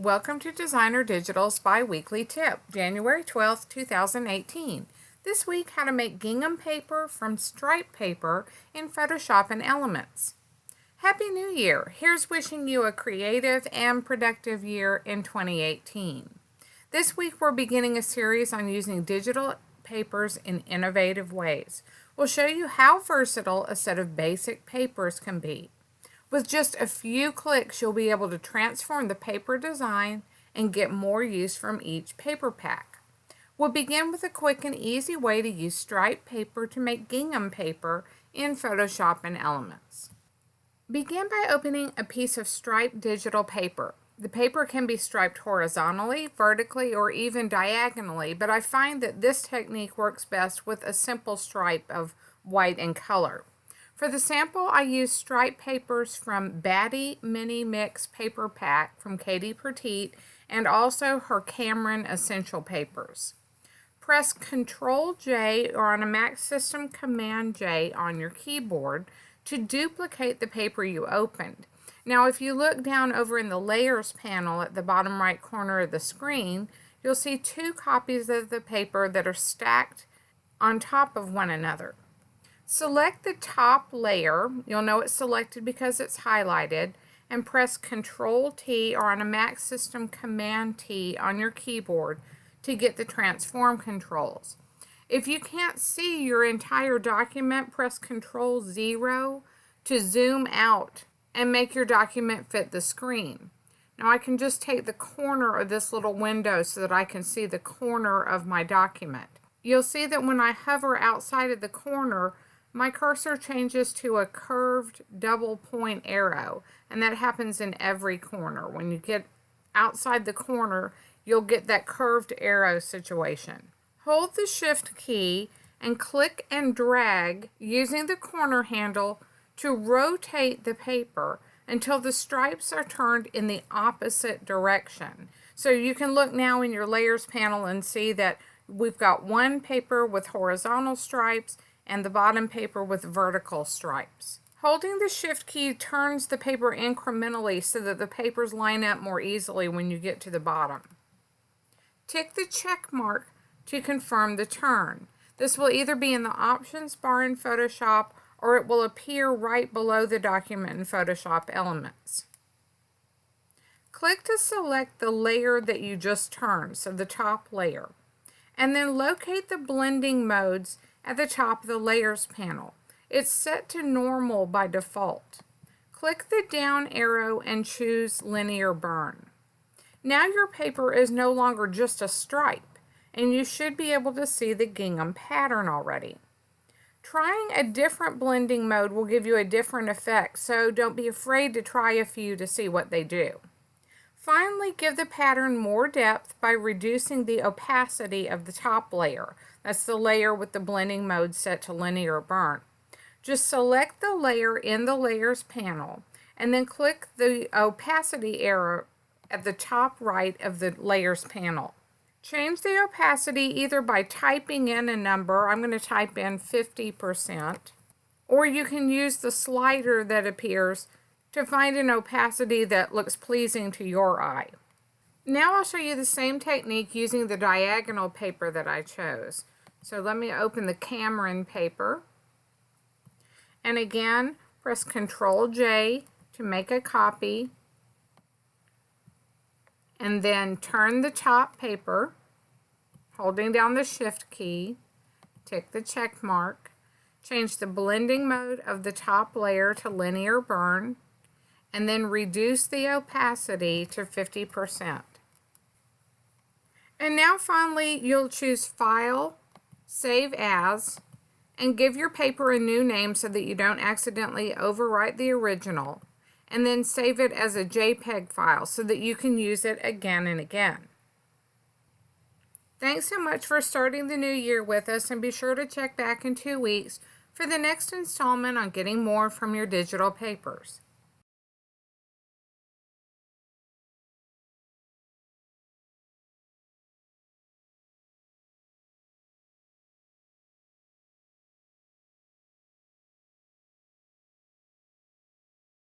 Welcome to DesignerDigitals Bi-Weekly Tip, January 12th, 2018. This week, how to make gingham paper from stripe paper in Photoshop and Elements. Happy New Year! Here's wishing you a creative and productive year in 2018. This week, we're beginning a series on using digital papers in innovative ways. We'll show you how versatile a set of basic papers can be. With just a few clicks, you'll be able to transform the paper design and get more use from each paper pack. We'll begin with a quick and easy way to use striped paper to make gingham paper in Photoshop and Elements. Begin by opening a piece of striped digital paper. The paper can be striped horizontally, vertically, or even diagonally, but I find that this technique works best with a simple stripe of white and color. For the sample, I used striped papers from Batty Mini Mix Paper Pack from Katie Petite and also her Cameron Essential Papers. Press Ctrl-J or on a Mac system Command-J on your keyboard to duplicate the paper you opened. Now, if you look down over in the Layers panel at the bottom right corner of the screen, you'll see two copies of the paper that are stacked on top of one another. Select the top layer, you'll know it's selected because it's highlighted, and press Ctrl-T or on a Mac system Command-T on your keyboard to get the transform controls. If you can't see your entire document, press Ctrl-0 to zoom out and make your document fit the screen. Now I can just take the corner of this little window so that I can see the corner of my document. You'll see that when I hover outside of the corner, my cursor changes to a curved double point arrow, and that happens in every corner. When you get outside the corner, you'll get that curved arrow situation. Hold the Shift key and click and drag using the corner handle to rotate the paper until the stripes are turned in the opposite direction. So you can look now in your Layers panel and see that we've got one paper with horizontal stripes and the bottom paper with vertical stripes. Holding the Shift key turns the paper incrementally so that the papers line up more easily when you get to the bottom. Tick the check mark to confirm the turn. This will either be in the options bar in Photoshop or it will appear right below the document in Photoshop Elements. Click to select the layer that you just turned, so the top layer, and then locate the blending modes at the top of the Layers panel. It's set to normal by default. Click the down arrow and choose Linear Burn. Now your paper is no longer just a stripe, and you should be able to see the gingham pattern already. Trying a different blending mode will give you a different effect, so don't be afraid to try a few to see what they do. Finally, give the pattern more depth by reducing the opacity of the top layer. That's the layer with the blending mode set to Linear Burn. Just select the layer in the Layers panel and then click the opacity arrow at the top right of the Layers panel. Change the opacity either by typing in a number, I'm going to type in 50%, or you can use the slider that appears to find an opacity that looks pleasing to your eye. Now I'll show you the same technique using the diagonal paper that I chose. So let me open the Cameron paper, and again press Ctrl-J to make a copy, and then turn the top paper, holding down the Shift key, tick the check mark, change the blending mode of the top layer to Linear Burn, and then reduce the opacity to 50%. And now finally you'll choose File, Save As, and give your paper a new name so that you don't accidentally overwrite the original, and then save it as a JPEG file so that you can use it again and again. Thanks so much for starting the new year with us, and be sure to check back in 2 weeks for the next installment on getting more from your digital papers.